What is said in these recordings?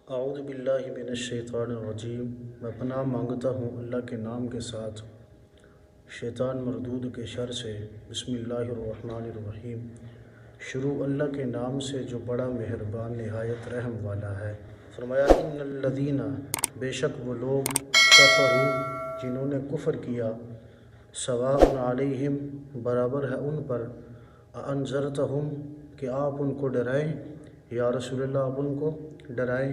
اعوذ باللہ من الشیطان الرجیم۔ میں پناہ مانگتا ہوں اللہ کے نام کے ساتھ شیطان مردود کے شر سے۔ بسم اللہ الرحمن الرحیم۔ شروع اللہ کے نام سے جو بڑا مہربان نہایت رحم والا ہے۔ فرمایا ان الذین، بے شک وہ لوگ، کفروا، جنہوں نے کفر کیا، سواء علیہم، برابر ہے ان پر، انذرتہم، کہ آپ ان کو ڈرائیں، یا رسول اللہ آپ ان کو ڈرائیں،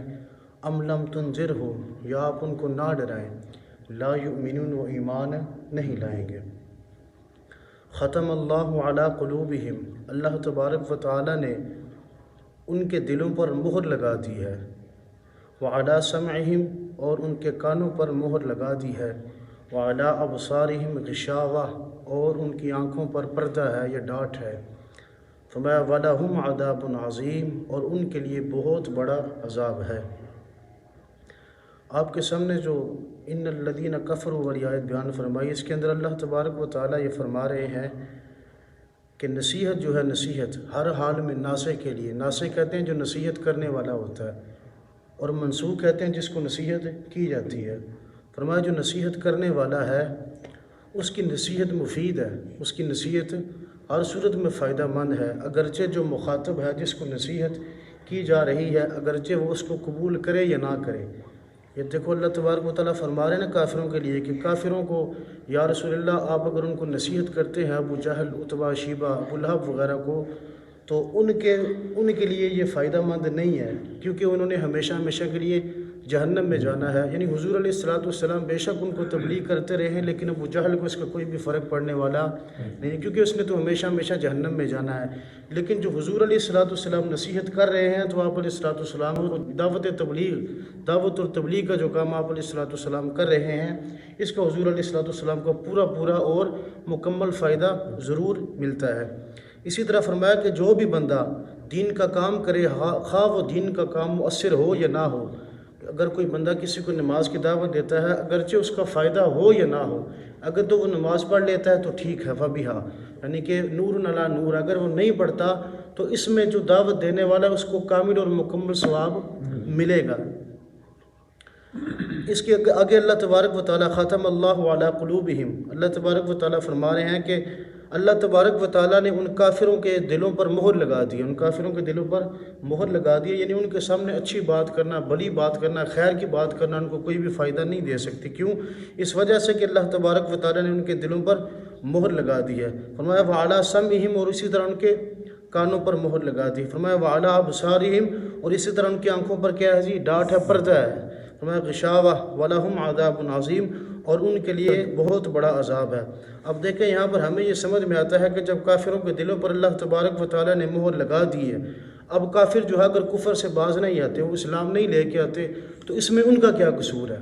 ام لم تنذرہ، یا آپ ان کو نہ ڈرائیں، لا یؤمنون، وہ ایمان نہیں لائیں گے۔ ختم اللہ علی قلوبہم، اللہ تبارک و تعالی نے ان کے دلوں پر مہر لگا دی ہے، وعلی سمعہم، اور ان کے کانوں پر مہر لگا دی ہے، وعلی ابصارہم غشاوہ، اور ان کی آنکھوں پر پردہ ہے یا ڈاٹ ہے۔ فرمایا وَلَهُمْ عَذَابٌ عَظِيمٌ، اور ان کے لیے بہت بڑا عذاب ہے۔ آپ کے سامنے جو ان الذین کفروا والی آیت بیان فرمائی، اس کے اندر اللہ تبارک و تعالیٰ یہ فرما رہے ہیں کہ نصیحت جو ہے، نصیحت ہر حال میں ناصح کے لیے، ناصح کہتے ہیں جو نصیحت کرنے والا ہوتا ہے، اور منصوح کہتے ہیں جس کو نصیحت کی جاتی ہے۔ فرمایا جو نصیحت کرنے والا ہے اس کی نصیحت مفید ہے، اس کی نصیحت ہر صورت میں فائدہ مند ہے، اگرچہ جو مخاطب ہے جس کو نصیحت کی جا رہی ہے، اگرچہ وہ اس کو قبول کرے یا نہ کرے۔ یہ دیکھو اللہ تبارک و تعالیٰ فرما رہے ہیں نا کافروں کے لیے کہ کافروں کو یا رسول اللہ آپ اگر ان کو نصیحت کرتے ہیں، ابو جہل، عتبہ، شیبہ، ابو لہب وغیرہ کو، تو ان کے لیے یہ فائدہ مند نہیں ہے، کیونکہ انہوں نے ہمیشہ ہمیشہ کے لیے جہنم میں جانا ہے۔ یعنی حضور علیہ السلام بے شک ان کو تبلیغ کرتے رہے ہیں، لیکن ابو جہل کو اس کا کوئی بھی فرق پڑنے والا نہیں، کیونکہ اس نے تو ہمیشہ ہمیشہ جہنم میں جانا ہے۔ لیکن جو حضور علیہ السلام نصیحت کر رہے ہیں، تو آپ علیہ السلام کو دعوت اور تبلیغ کا جو کام آپ علیہ السلام کر رہے ہیں، اس کا حضور علیہ السلام کو پورا اور مکمل فائدہ ضرور ملتا ہے۔ اسی طرح فرمایا کہ جو بھی بندہ دین کا کام کرے، خواہ وہ دین کا کام مؤثر ہو یا نہ ہو، اگر کوئی بندہ کسی کو نماز کی دعوت دیتا ہے، اگرچہ اس کا فائدہ ہو یا نہ ہو، اگر تو وہ نماز پڑھ لیتا ہے تو ٹھیک ہے، فبیہا، یعنی کہ نور علی نور۔ اگر وہ نہیں پڑھتا تو اس میں جو دعوت دینے والا ہے اس کو کامل اور مکمل ثواب ملے گا۔ اس کے آگے اللہ تبارک و تعالیٰ ختم اللہ علی قلوبہم، اللہ تبارک و تعالیٰ فرما رہے ہیں کہ اللہ تبارک و تعالیٰ نے ان کافروں کے دلوں پر مہر لگا دی، ان کافروں کے دلوں پر مہر لگا دی، یعنی ان کے سامنے اچھی بات کرنا، بڑی بات کرنا، خیر کی بات کرنا ان کو کوئی بھی فائدہ نہیں دے سکتی۔ کیوں؟ اس وجہ سے کہ اللہ تبارک و تعالیٰ نے ان کے دلوں پر مہر لگا دی ہے۔ فرمایا وعلی سمعہم، اور اسی طرح ان کے کانوں پر مہر لگا دی۔ فرمایا وعلی ابصارہم، اور اسی طرح ان کی آنکھوں پر کیا ہے جی؟ ڈاٹ ہے، پردہ ہے۔ فرمایا غشاوہ وَلَهُمْ عَذَابٌ عَظِيمٌ، اور ان کے لیے بہت بڑا عذاب ہے۔ اب دیکھیں یہاں پر ہمیں یہ سمجھ میں آتا ہے کہ جب کافروں کے دلوں پر اللہ تبارک و تعالیٰ نے مہر لگا دی ہے، اب کافر جو ہے اگر کفر سے باز نہیں آتے، وہ اسلام نہیں لے کے آتے، تو اس میں ان کا کیا قصور ہے؟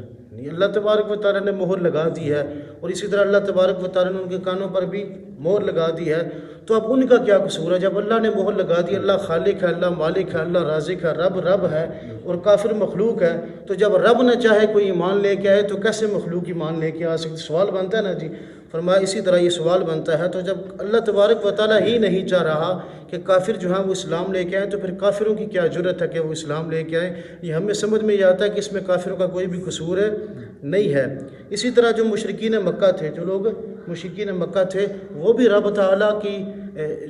اللہ تبارک و تعالیٰ نے مہر لگا دی ہے، اور اسی طرح اللہ تبارک و تعالیٰ نے ان کے کانوں پر بھی مہر لگا دی ہے، تو اب ان کا کیا قصور ہے؟ جب اللہ نے مہر لگا دی، اللہ خالق ہے، اللہ مالک ہے، اللہ رازق ہے، رب ہے، اور کافر مخلوق ہے، تو جب رب نہ چاہے کوئی ایمان لے کے آئے تو کیسے مخلوق ایمان لے کے آ سکتے؟ سوال بنتا ہے نا جی۔ فرمایا اسی طرح یہ سوال بنتا ہے، تو جب اللہ تبارک و تعالیٰ ہی نہیں چاہ رہا کہ کافر جو ہیں وہ اسلام لے کے آئیں، تو پھر کافروں کی کیا جرت ہے کہ وہ اسلام لے کے آئیں؟ یہ ہمیں سمجھ میں یہ آتا ہے کہ اس میں کافروں کا کوئی بھی قصور نہیں ہے۔ اسی طرح جو مشرکین مکہ تھے، جو لوگ مشرکین مکہ تھے، وہ بھی رب تعالیٰ کی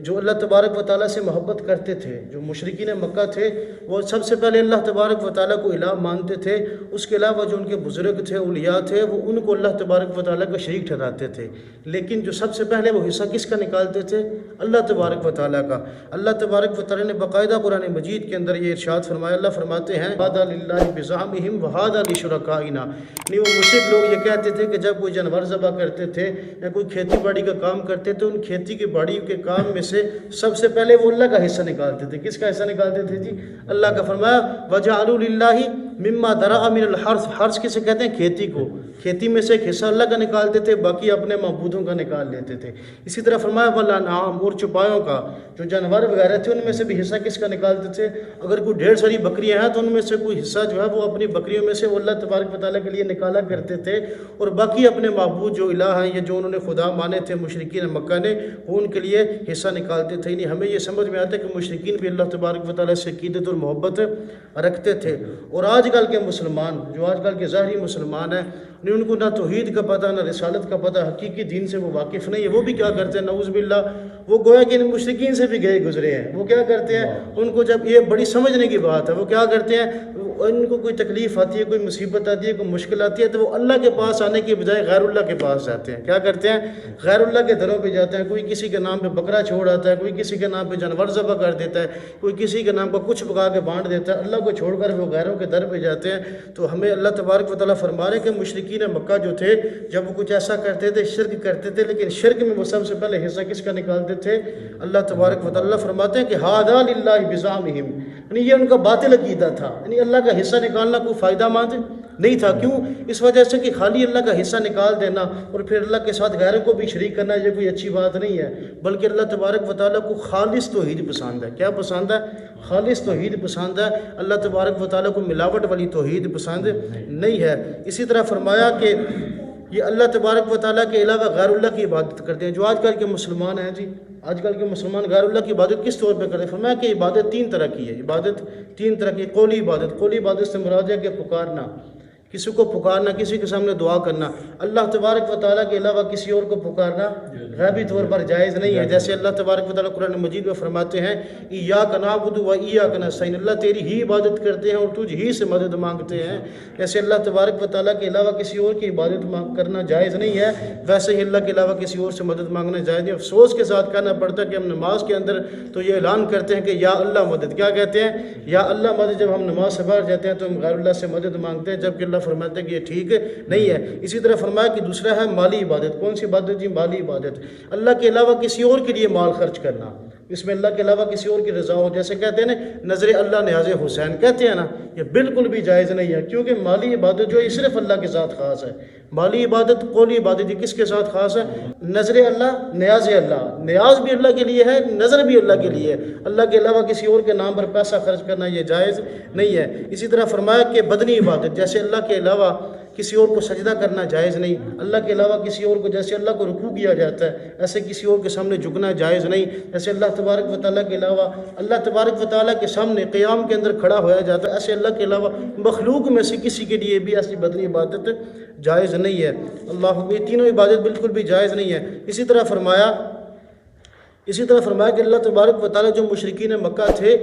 جو اللہ تبارک و تعالیٰ سے محبت کرتے تھے، جو مشرکین مکہ تھے وہ سب سے پہلے اللہ تبارک و تعالیٰ کو الہ مانتے تھے، اس کے علاوہ جو ان کے بزرگ تھے، اولیاء تھے، وہ ان کو اللہ تبارک و تعالیٰ کا شریک ٹھہراتے تھے، لیکن جو سب سے پہلے وہ حصہ کس کا نکالتے تھے؟ اللہ تبارک و تعالیٰ کا۔ اللہ تبارک و تعالیٰ نے باقاعدہ قرآن مجید کے اندر یہ ارشاد فرمایا، اللہ فرماتے ہیں هَذَا لِلَّهِ بِزَعْمِهِمْ وَهَذَا لِشُرَكَائِنَا، یعنی وہ مشرک لوگ یہ کہتے تھے کہ جب کوئی جانور ذبح کرتے تھے یا کوئی کھیتی باڑی کا کام کرتے تھے، ان کھیتی کی باڑی کے کام میں سے سب سے پہلے وہ اللہ کا حصہ نکالتے تھے۔ کس کا حصہ نکالتے تھے جی؟ اللہ کا۔ فرمایا وَجَعَلُوا لِلَّهِ مما درا من الحرث، حرث کسے کہتے ہیں؟ کھیتی کو۔ کھیتی میں سے ایک حصہ اللہ کا نکالتے تھے، باقی اپنے معبودوں کا نکال لیتے تھے۔ اسی طرح فرمایا والانعام، اور چوپایوں کا، جو جانور وغیرہ تھے ان میں سے بھی حصہ کس کا نکالتے تھے؟ اگر کوئی ڈھیر ساری بکریاں ہیں تو ان میں سے کوئی حصہ جو ہے وہ اپنی بکریوں میں سے وہ اللہ تبارک و تعالیٰ کے لیے نکالا کرتے تھے، اور باقی اپنے معبود جو الہ ہیں یا جو انہوں نے خدا مانے تھے مشرکین مکہ نے، وہ ان کے لیے حصہ نکالتے تھے۔ یعنی ہمیں یہ سمجھ میں آتا ہے کہ مشرکین بھی اللہ تبارک و تعالیٰ سے عقیدت اور محبت رکھتے تھے، اور آج کل کے مسلمان، جو آج کل کے ظاہری مسلمان ہیں، ان کو نہ توحید کا پتہ، نہ رسالت کا پتہ، حقیقی دین سے وہ واقف نہیں ہے. وہ بھی کیا کرتے ہیں نعوذ باللہ، وہ گویا کہ ان مشرکین سے بھی گئے گزرے ہیں. وہ کیا کرتے ہیں، ان کو جب یہ بڑی سمجھنے کی بات ہے، وہ کیا کرتے ہیں، ان کو کوئی تکلیف آتی ہے، کوئی مصیبت آتی ہے، کوئی مشکل آتی ہے، تو وہ اللہ کے پاس آنے کی بجائے غیر اللہ کے پاس جاتے ہیں. کیا کرتے ہیں، غیر اللہ کے دروں پہ جاتے ہیں. کوئی کسی کے نام پہ بکرا چھوڑ آتا ہے، کوئی کسی کے نام پہ جانور ذبح کر دیتا ہے، کوئی کسی کے نام پر کچھ پکا کے بانٹ دیتا ہے. اللہ کو چھوڑ کر وہ غیروں کے در پہ جاتے ہیں. تو ہمیں اللہ تبارک و تعالیٰ فرما رہے ہیں کہ مشرکین مکہ جو تھے، جب وہ کچھ ایسا کرتے تھے، شرک کرتے تھے، لیکن شرک میں وہ سب سے پہلے حصہ کس کا نکالتے تھے؟ اللہ تبارک و تعالیٰ فرماتے ہیں کہ ھذا للہ بزعمہم، یعنی یہ ان کا باطل عقیدہ تھا. یعنی اللہ کا حصہ نکالنا کوئی فائدہ مند نہیں تھا. کیوں؟ اس وجہ سے کہ خالی اللہ کا حصہ نکال دینا اور پھر اللہ کے ساتھ غیروں کو بھی شریک کرنا یہ کوئی اچھی بات نہیں ہے، بلکہ اللہ تبارک و تعالیٰ کو خالص توحید پسند ہے. کیا پسند ہے؟ خالص توحید پسند ہے. اللہ تبارک و تعالیٰ کو ملاوٹ والی توحید پسند نہیں ہے. اسی طرح فرمایا کہ یہ اللہ تبارک و تعالیٰ کے علاوہ غیر اللہ کی عبادت کرتے ہیں. جو آج کل کے مسلمان ہیں جی، آج کل کے مسلمان غیر اللہ کی عبادت کس طور پہ کرتے ہیں؟ فرمایا کہ عبادت تین طرح کی ہے. عبادت تین طرح کی. قولی عبادت، قولی عبادت سے مراد ہے کہ پکارنا، کسی کو پکارنا، کسی کے سامنے دعا کرنا. اللہ تبارک و تعالیٰ کے علاوہ کسی اور کو پکارنا غیبی طور پر جائز نہیں ہے. جیسے اللہ تبارک و تعالیٰ قرآن مجید میں فرماتے ہیں ایاک نعبد و ایاک نستعین، اللہ تیری ہی عبادت کرتے ہیں اور تجھ ہی سے مدد مانگتے ہیں. جیسے اللہ تبارک و تعالیٰ کے علاوہ کسی اور کی عبادت کرنا جائز نہیں ہے، ویسے ہی اللہ کے علاوہ کسی اور سے مدد مانگنا جائز نہیں. افسوس کے ساتھ کہنا پڑتا ہے کہ ہم نماز کے اندر تو یہ اعلان کرتے ہیں کہ یا اللہ مدد. کیا کہتے ہیں؟ یا اللہ مدد. جب ہم نماز سے باہر جاتے ہیں تو ہم غیر اللہ سے مدد مانگتے ہیں، جبکہ اللہ فرماتے ہیں کہ یہ ٹھیک نہیں ہے. اسی طرح فرمایا کہ دوسرا ہے مالی عبادت. کون سی عبادت جی؟ مالی عبادت. اللہ کے علاوہ کسی اور کے لیے مال خرچ کرنا، اس میں اللہ کے علاوہ کسی اور کی رضا ہو. جیسے کہتے ہیں نا نظر اللہ نیاز حسین، کہتے ہیں نا، یہ بالکل بھی جائز نہیں ہے. کیونکہ مالی عبادت جو ہے صرف اللہ کے ساتھ خاص ہے. مالی عبادت، قولی عبادت، یہ کس کے ساتھ خاص ہے؟ نظر اللہ، نیاز اللہ. نیاز بھی اللہ کے لیے ہے، نظر بھی اللہ کے لیے ہے. اللہ کے علاوہ کسی اور کے نام پر پیسہ خرچ کرنا یہ جائز نہیں ہے. اسی طرح فرمایا کہ بدنی عبادت، جیسے اللہ کے علاوہ کسی اور کو سجدہ کرنا جائز نہیں. اللہ کے علاوہ کسی اور کو، جیسے اللہ کو رکوع کیا جاتا ہے ایسے کسی اور کے سامنے جھکنا جائز نہیں. جیسے اللہ تبارک و تعالیٰ کے علاوہ، اللہ تبارک و تعالیٰ کے سامنے قیام کے اندر کھڑا ہوا جاتا ہے، ایسے اللہ کے علاوہ مخلوق میں سے کسی کے لیے بھی ایسی بدنی عبادت جائز نہیں ہے. اللہ، یہ تینوں عبادت بالکل بھی جائز نہیں ہے. اسی طرح فرمایا کہ اللہ تبارک و تعالیٰ جو مشرکین مکہ تھے،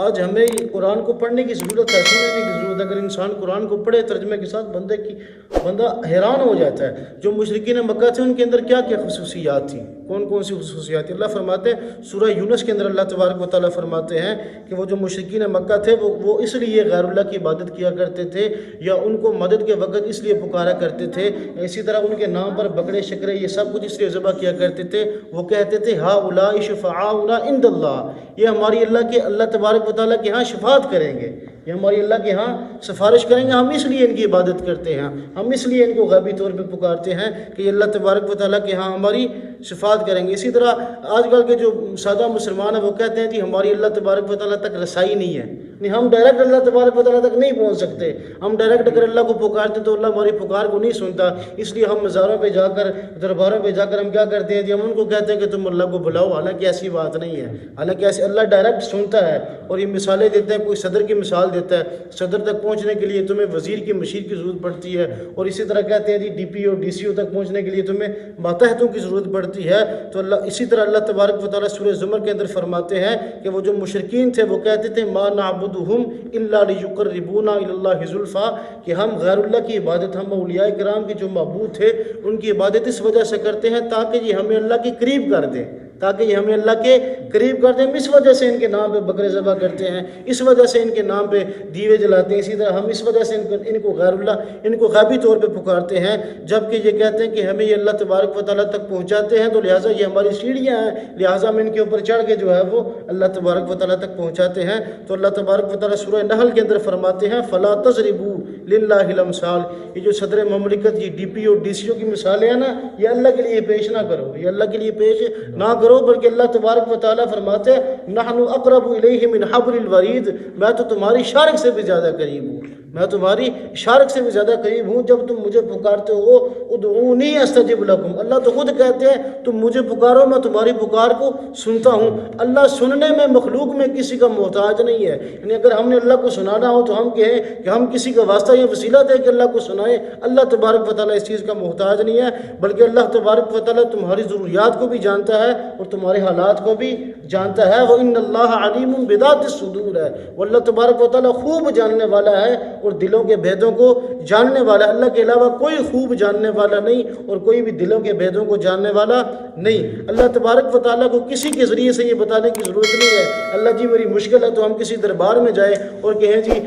آج ہمیں قرآن کو پڑھنے کی ضرورت ہے، سمجھنے کی ضرورت ہے. اگر انسان قرآن کو پڑھے ترجمے کے ساتھ بندہ حیران ہو جاتا ہے. جو مشرکین مکہ تھے ان کے اندر کیا کیا خصوصیات تھیں، کون سی خصوصیات تھیں؟ اللہ فرماتے ہیں سورہ یونس کے اندر، اللہ تبارک و تعالیٰ فرماتے ہیں کہ وہ جو مشرکین مکہ تھے وہ اس لیے غیر اللہ کی عبادت کیا کرتے تھے یا ان کو مدد کے وقت اس لیے پکارا کرتے تھے. اسی طرح ان کے نام پر بکرے شکرے یہ سب کچھ اس لیے ذبح کیا کرتے تھے. وہ کہتے تھے ہؤلاء شفعاؤنا عند اللہ، یہ ہماری اللہ تبارک و تعالیٰ کے ہاں شفاعت کریں گے، یہ ہماری اللہ کے ہاں سفارش کریں گے. ہم اس لیے ان کی عبادت کرتے ہیں، ہم اس لیے ان کو غیبی طور پہ پکارتے ہیں کہ یہ اللہ تبارک و تعالیٰ کے ہاں ہماری شفاعت کریں گے. اسی طرح آج کل کے جو سادہ مسلمان ہیں وہ کہتے ہیں کہ ہماری اللہ تبارک و تعالیٰ تک رسائی نہیں ہے، ہم ڈائریکٹ اللہ تبارک و تعالیٰ تک نہیں پہنچ سکتے. ہم ڈائریکٹ اگر اللہ کو پکارتے تو اللہ ہماری پکار کو نہیں سنتا، اس لیے ہم مزاروں پہ جا کر، درباروں پہ جا کر ہم کیا کرتے ہیں جی؟ ہم ان کو کہتے ہیں کہ تم اللہ کو بلاؤ. حالانکہ ایسی بات نہیں ہے، حالانکہ ایسے اللہ ڈائریکٹ سنتا ہے. اور یہ مثالیں دیتا ہے، کوئی صدر کی مثال دیتا ہے، صدر تک پہنچنے کے لیے تمہیں وزیر کی مشیر کی ضرورت پڑتی ہے. اور اسی طرح کہتے ہیں G D P O D C او تک پہنچنے کے لیے تمہیں ماتحتوں کی ضرورت پڑتی ہے. تو اسی طرح اللہ تبارک و تعالیٰ سورہ زمر کے اندر فرماتے ہیں کہ وہ جو مشرکین تھے وہ کہتے تھے ما نعبدہم الا لیقربونا الی اللہ زلفیٰ، کہ ہم غیر اللہ کی عبادت، ہم اولیاء کرام کے جو معبود تھے ان کی عبادت اس وجہ سے کرتے ہیں تاکہ یہ ہمیں اللہ کے قریب کر دیں، تاکہ یہ ہمیں اللہ کے قریب کر دیں. اس وجہ سے ان کے نام پہ بکرے ذبح کرتے ہیں، اس وجہ سے ان کے نام پہ دیوے جلاتے ہیں. اسی طرح ہم اس وجہ سے ان کو غیر اللہ، ان کو غیبی طور پہ پکارتے ہیں، جبکہ یہ کہتے ہیں کہ ہمیں یہ اللہ تبارک و تعالیٰ تک پہنچاتے ہیں، تو لہٰذا یہ ہماری سیڑھیاں ہیں، لہٰذا ہم ان کے اوپر چڑھ کے جو ہے وہ اللہ تبارک و تعالیٰ تک پہنچاتے ہیں. تو اللہ تبارک و تعالیٰ سورہ نحل کے اندر فرماتے ہیں فلا تضربوا للہ الامثال، یہ جو صدر مملکت، یہ D P O D C او کی مثالیں ہیں نا، یہ اللہ کے لیے پیش نہ کرو، یہ اللہ کے لیے پیش نہ کرو، بلکہ اللہ تبارک و تعالیٰ فرماتے ہیں نحن اقرب الیہ من حبل الورید، میں تو تمہاری شارک سے بھی زیادہ قریب ہوں، میں تمہاری اشارت سے بھی زیادہ قریب ہوں جب تم مجھے پکارتے ہو ادعونی استجب لکم۔ اللہ تو خود کہتے ہیں تم مجھے پکارو میں تمہاری پکار کو سنتا ہوں۔ اللہ سننے میں مخلوق میں کسی کا محتاج نہیں ہے، یعنی اگر ہم نے اللہ کو سنانا ہو تو ہم کہیں کہ ہم کسی کا واسطہ یا وسیلہ دے کہ اللہ کو سنائیں۔ اللہ تبارک و تعالیٰ اس چیز کا محتاج نہیں ہے، بلکہ اللہ تبارک و تعالیٰ تمہاری ضروریات کو بھی جانتا ہے اور تمہارے حالات کو بھی جانتا ہے۔ وَإِنَّ اللَّهَ عَلِيمٌ بِذَاتِ الصُّدُورِ ہے، وہ اللہ تبارک و تعالیٰ خوب جاننے والا ہے اور دلوں کے بھیدوں کو جاننے والا ہے۔ اللہ کے علاوہ کوئی خوب جاننے والا نہیں اور کوئی بھی دلوں کے بھیدوں کو جاننے والا نہیں۔ اللہ تبارک و تعالیٰ کو کسی کے ذریعے سے یہ بتانے کی ضرورت نہیں ہے اللہ جی میری مشکل ہے تو ہم کسی دربار میں جائیں اور کہیں جی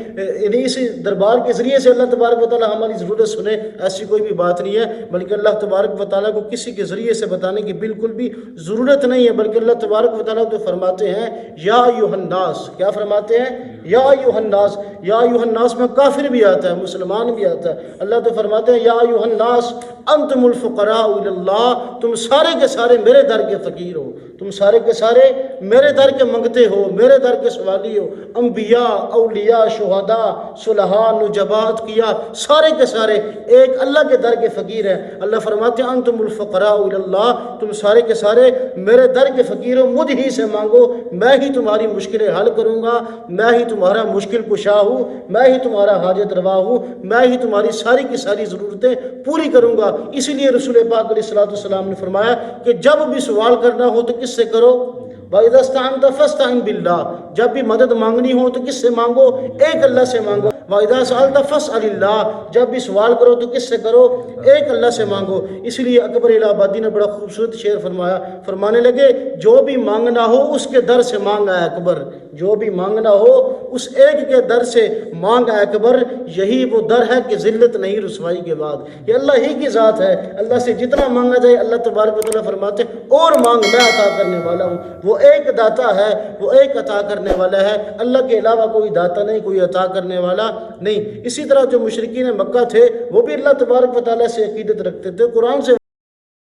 یعنی اسی دربار کے ذریعے سے اللہ تبارک و تعالیٰ ہماری ضرورت سنے، ایسی کوئی بھی بات نہیں ہے، بلکہ اللہ تبارک و تعالیٰ کو کسی کے ذریعے سے بتانے کی بالکل بھی ضرورت نہیں ہے، بلکہ اللہ تبارک و تعالیٰ تو فرماتے ہیں یا ایھا الناس، کیا فرماتے ہیں؟ یا ایھا الناس۔ یا ایھا الناس میں کافر بھی آتا ہے، مسلمان بھی آتا ہے۔ اللہ تو فرماتے ہیں یا ایھا الناس انتم الفقراء الی اللہ، تم سارے کے سارے میرے در کے فقیر ہو، تم سارے کے سارے میرے در کے منگتے ہو، میرے در کے سوالی ہو۔ انبیاء، اولیاء، شہداء، صلحاء، نجباء، اتقیاء، سارے کے سارے ایک اللہ کے در کے فقیر ہیں۔ اللہ فرماتے ہیں انتم الفقراء الی اللہ، تم سارے کے سارے میرے در کے فقیر ہو، مجھ ہی سے مانگو، میں ہی تمہاری مشکلیں حل کروں گا، میں ہی تمہارا مشکل کشا ہوں، میں ہی تمہارا حاجت روا ہوں، میں ہی تمہاری ساری کی ساری ضرورتیں پوری کروں گا۔ اسی لیے رسول پاک علیہ الصلوۃ والسلام نے فرمایا کہ جب بھی سوال کرنا ہو تو کس سے کرو؟ وَإِذَا اسْتَعَنْتَ فَاسْتَعِنْ بِاللَّهِ، جب بھی مدد مانگنی ہو تو کس سے مانگو؟ ایک اللہ سے مانگو۔ وَإِذَا سَأَلْتَ فَاسْأَلِ اللَّهِ، جب بھی سوال کرو تو کس سے کرو؟ ایک اللہ سے مانگو۔ اس لیے اکبر الہ آبادی نے بڑا خوبصورت شعر فرمایا، فرمانے لگے جو بھی مانگنا ہو اس کے در سے مانگا ہے اکبر، جو بھی مانگنا ہو اس ایک کے در سے مانگا ہے اکبر، یہی وہ در ہے کہ ذلت نہیں رسوائی کے بعد۔ یہ اللہ ہی کی ذات ہے، اللہ سے جتنا مانگا جائے اللہ تبارک و تعالیٰ فرماتے اور مانگ میں عطا کرنے والا ہوں۔ وہ ایک داتا ہے، وہ ایک عطا کرنے والا ہے، اللہ کے علاوہ کوئی داتا نہیں، کوئی عطا کرنے والا نہیں۔ اسی طرح جو مشرکین مکہ تھے وہ بھی اللہ تبارک و تعالیٰ سے عقیدت رکھتے تھے، قرآن سے